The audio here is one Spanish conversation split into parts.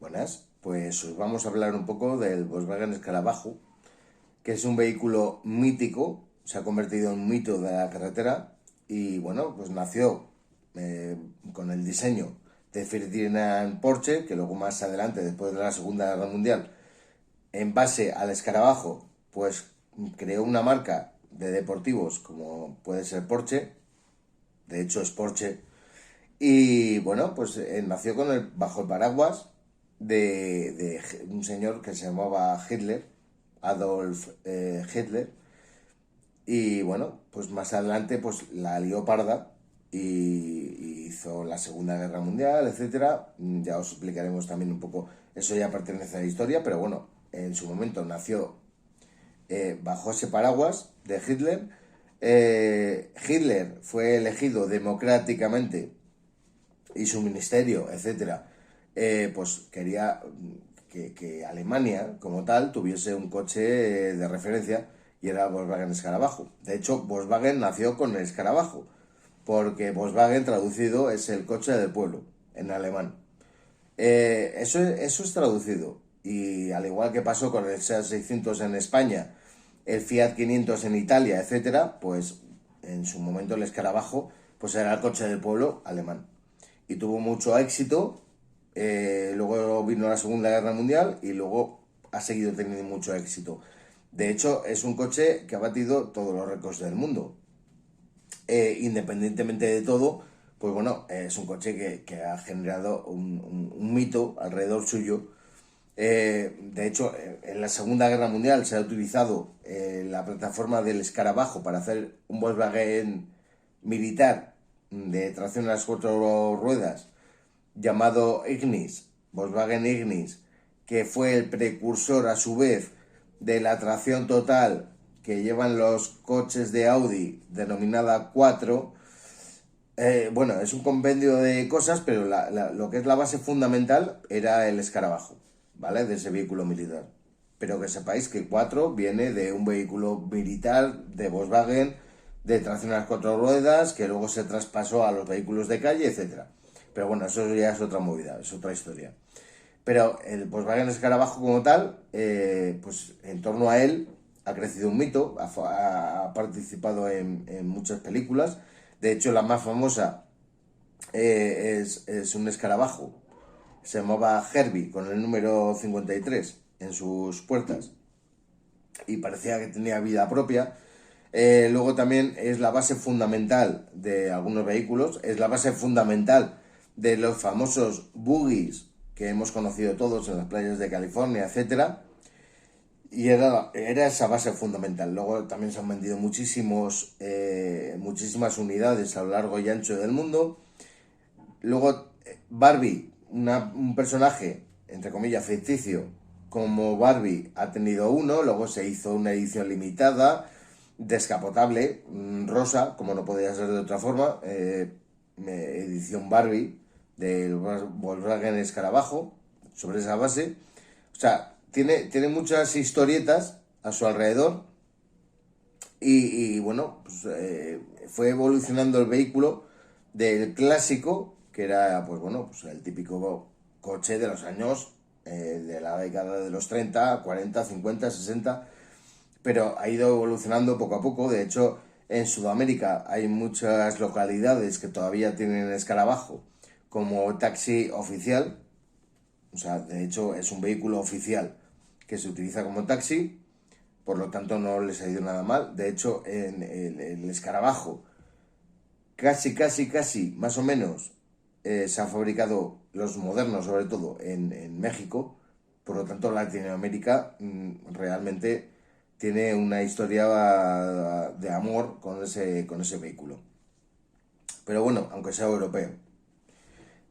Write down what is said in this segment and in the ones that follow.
Buenas, pues os vamos a hablar un poco del Volkswagen Escarabajo, que es un vehículo mítico, se ha convertido en un mito de la carretera y bueno, pues nació con el diseño de Ferdinand Porsche, que luego más adelante, después de la Segunda Guerra Mundial, en base al escarabajo, pues creó una marca de deportivos como puede ser Porsche, de hecho es Porsche, y bueno, pues nació bajo el paraguas de un señor que se llamaba Hitler, Adolf Hitler, y bueno, pues más adelante pues la lió parda y hizo la Segunda Guerra Mundial, etcétera. Ya os explicaremos también un poco, eso ya pertenece a la historia, pero bueno, en su momento nació bajo ese paraguas de Hitler. Hitler fue elegido democráticamente y su ministerio, etcétera, pues quería que Alemania, como tal, tuviese un coche de referencia y era el Volkswagen Escarabajo. De hecho, Volkswagen nació con el Escarabajo, porque Volkswagen traducido es el coche del pueblo, en alemán. Eso es traducido. Y al igual que pasó con el Seat 600 en España, el Fiat 500 en Italia, etcétera, pues en su momento el Escarabajo pues era el coche del pueblo alemán y tuvo mucho éxito. Luego vino la Segunda Guerra Mundial y luego ha seguido teniendo mucho éxito. De hecho, es un coche que ha batido todos los récords del mundo. Independientemente de todo, pues bueno, es un coche que ha generado un mito alrededor suyo. De hecho, en la Segunda Guerra Mundial se ha utilizado la plataforma del escarabajo para hacer un Volkswagen militar de tracción a las cuatro ruedas llamado Ignis, Volkswagen Ignis, que fue el precursor a su vez de la tracción total que llevan los coches de Audi, denominada 4. Bueno, es un compendio de cosas, pero lo que es la base fundamental era el escarabajo, ¿vale? De ese vehículo militar. Pero que sepáis que 4 viene de un vehículo militar de Volkswagen de tracción a las cuatro ruedas, que luego se traspasó a los vehículos de calle, etcétera. Pero bueno, eso ya es otra movida, es otra historia. Pero el Volkswagen Escarabajo como tal, pues en torno a él ha crecido un mito, ha participado en muchas películas. De hecho, la más famosa es un escarabajo. Se llamaba Herbie, con el número 53 en sus puertas. Y parecía que tenía vida propia. Luego también es la base fundamental de algunos vehículos. Es la base fundamental de los famosos buggies que hemos conocido todos en las playas de California, etcétera. Y era esa base fundamental. Luego también se han vendido muchísimas unidades a lo largo y ancho del mundo. Luego Barbie, un personaje, entre comillas, ficticio, como Barbie ha tenido uno. Luego se hizo una edición limitada, descapotable, rosa, como no podía ser de otra forma. Edición Barbie del Volkswagen Escarabajo, sobre esa base. O sea, tiene muchas historietas a su alrededor y bueno, pues, fue evolucionando el vehículo del clásico, que era pues bueno, pues el típico coche de los años de la década de los 30, 40, 50, 60, pero ha ido evolucionando poco a poco. De hecho, en Sudamérica hay muchas localidades que todavía tienen escarabajo como taxi oficial. O sea, de hecho es un vehículo oficial que se utiliza como taxi, por lo tanto no les ha ido nada mal. De hecho, en el escarabajo, casi, más o menos, se han fabricado los modernos, sobre todo en México. Por lo tanto, Latinoamérica realmente tiene una historia de amor con ese vehículo. Pero bueno, aunque sea europeo.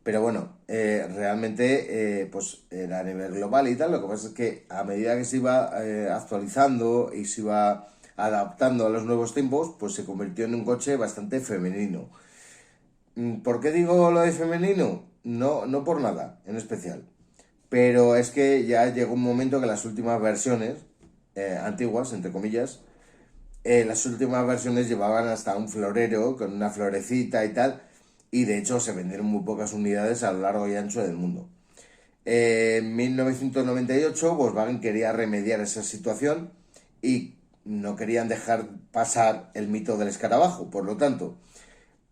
Pero bueno, realmente pues era a nivel global y tal. Lo que pasa es que a medida que se iba actualizando y se iba adaptando a los nuevos tiempos, pues se convirtió en un coche bastante femenino. ¿Por qué digo lo de femenino? No, no por nada en especial. Pero es que ya llegó un momento que las últimas versiones, antiguas, entre comillas, las últimas versiones llevaban hasta un florero con una florecita y tal, y de hecho se vendieron muy pocas unidades a lo largo y ancho del mundo. En 1998 Volkswagen quería remediar esa situación y no querían dejar pasar el mito del escarabajo. Por lo tanto,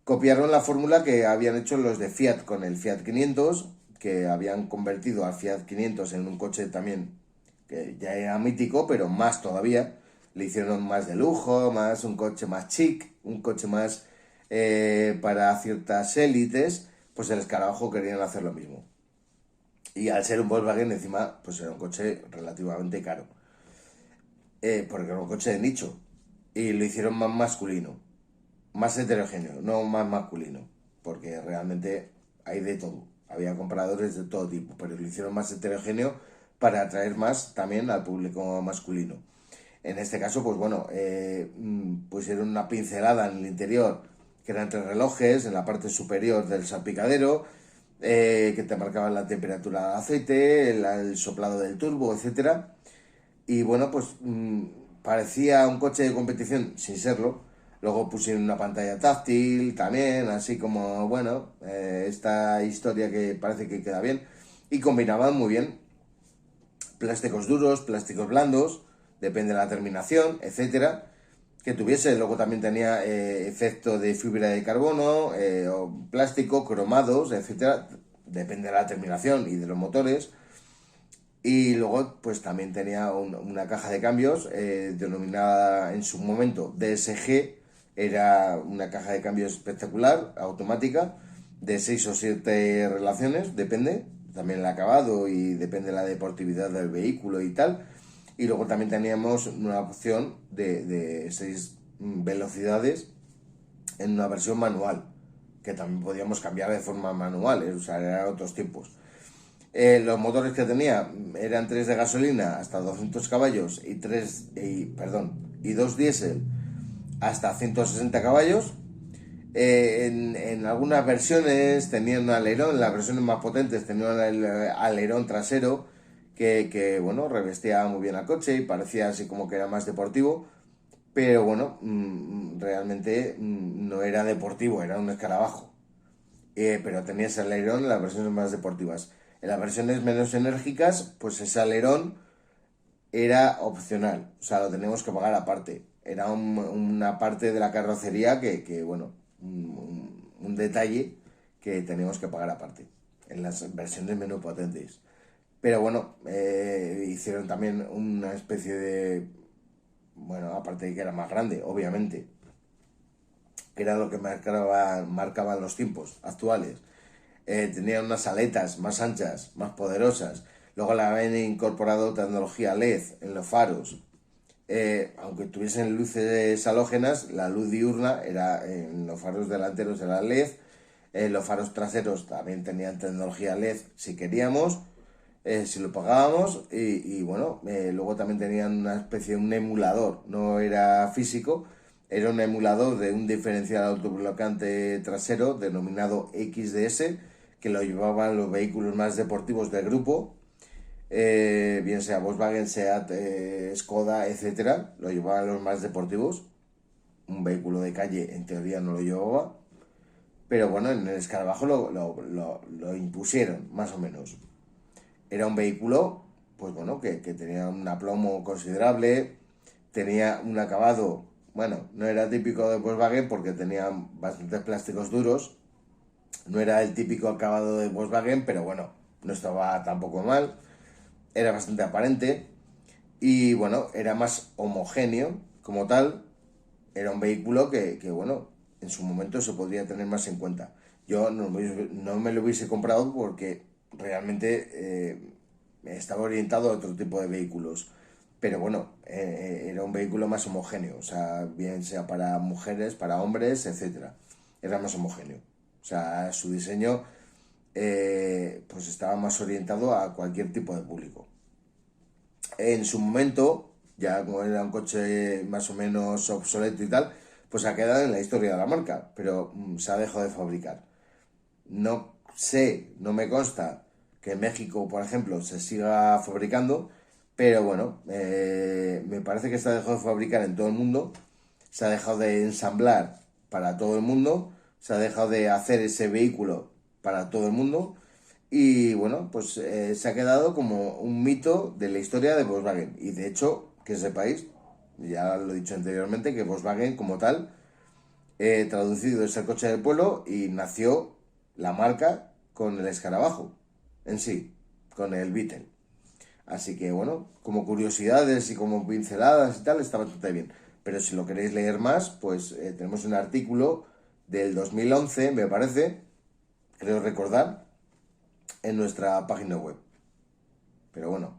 copiaron la fórmula que habían hecho los de Fiat con el Fiat 500, que habían convertido al Fiat 500 en un coche también que ya era mítico, pero más todavía. Le hicieron más de lujo, más un coche más chic, un coche más para ciertas élites. Pues el escarabajo querían hacer lo mismo. Y al ser un Volkswagen, encima, pues era un coche relativamente caro. Porque era un coche de nicho. Y lo hicieron más masculino, más heterogéneo, no más masculino. Porque realmente hay de todo. Había compradores de todo tipo, pero lo hicieron más heterogéneo para atraer más también al público masculino. En este caso, pues bueno, pusieron una pincelada en el interior, que eran 3 relojes, en la parte superior del salpicadero, que te marcaban la temperatura del aceite, el soplado del turbo, etcétera. Y bueno, pues parecía un coche de competición sin serlo. Luego pusieron una pantalla táctil también, así como, bueno, esta historia que parece que queda bien. Y combinaban muy bien plásticos duros, plásticos blandos, depende de la terminación, etcétera, que tuviese. Luego también tenía efecto de fibra de carbono, o plástico, cromados, etcétera, depende de la terminación y de los motores. Y luego pues también tenía una caja de cambios denominada en su momento DSG. Era una caja de cambios espectacular, automática, de 6 o 7 relaciones, depende, también el acabado y depende de la deportividad del vehículo y tal. Y luego también teníamos una opción de 6 velocidades en una versión manual, que también podíamos cambiar de forma manual, o sea, eran otros tiempos. Los motores que tenía eran 3 de gasolina hasta 200 caballos y 2 diésel hasta 160 caballos. En algunas versiones tenían un alerón, en las versiones más potentes tenían el alerón trasero bueno, revestía muy bien al coche y parecía así como que era más deportivo, pero bueno, realmente no era deportivo, era un escarabajo. Pero tenía ese alerón en las versiones más deportivas. En las versiones menos enérgicas, pues ese alerón era opcional, o sea, lo teníamos que pagar aparte. Era una parte de la carrocería bueno, un detalle que teníamos que pagar aparte, en las versiones menos potentes. Pero bueno, hicieron también una especie de, bueno, aparte de que era más grande, obviamente, que era lo que marcaban los tiempos actuales. Tenían unas aletas más anchas, más poderosas. Luego le habían incorporado tecnología LED en los faros. Aunque tuviesen luces halógenas, la luz diurna era en los faros delanteros era LED. Los faros traseros también tenían tecnología LED si queríamos, si lo pagábamos. Bueno, luego también tenían una especie de un emulador, no era físico, era un emulador de un diferencial autoblocante trasero denominado XDS, que lo llevaban los vehículos más deportivos del grupo, bien sea Volkswagen, Seat, Skoda, etcétera, lo llevaban los más deportivos. Un vehículo de calle en teoría no lo llevaba, pero bueno, en el escarabajo lo impusieron, más o menos. Era un vehículo, pues bueno, que tenía un aplomo considerable, tenía un acabado, bueno, no era típico de Volkswagen porque tenía bastantes plásticos duros, no era el típico acabado de Volkswagen, pero bueno, no estaba tampoco mal, era bastante aparente y bueno, era más homogéneo como tal, era un vehículo bueno, en su momento se podría tener más en cuenta. Yo no me lo hubiese comprado porque realmente estaba orientado a otro tipo de vehículos. Pero bueno, era un vehículo más homogéneo, o sea, bien sea para mujeres, para hombres, etcétera. Era más homogéneo. O sea, su diseño pues estaba más orientado a cualquier tipo de público. En su momento, ya como era un coche más o menos obsoleto y tal, pues ha quedado en la historia de la marca, pero se ha dejado de fabricar. No sé, no me consta que en México, por ejemplo, se siga fabricando, pero bueno, me parece que se ha dejado de fabricar en todo el mundo, se ha dejado de ensamblar para todo el mundo, se ha dejado de hacer ese vehículo para todo el mundo Y bueno, pues se ha quedado como un mito de la historia de Volkswagen. Y de hecho, que sepáis, ya lo he dicho anteriormente, que Volkswagen como tal, traducido es el coche del pueblo y nació la marca con el escarabajo en sí, con el Beetle. Así que bueno, como curiosidades y como pinceladas y tal, está bastante bien. Pero si lo queréis leer más, pues tenemos un artículo del 2011, me parece, creo recordar, en nuestra página web. Pero bueno,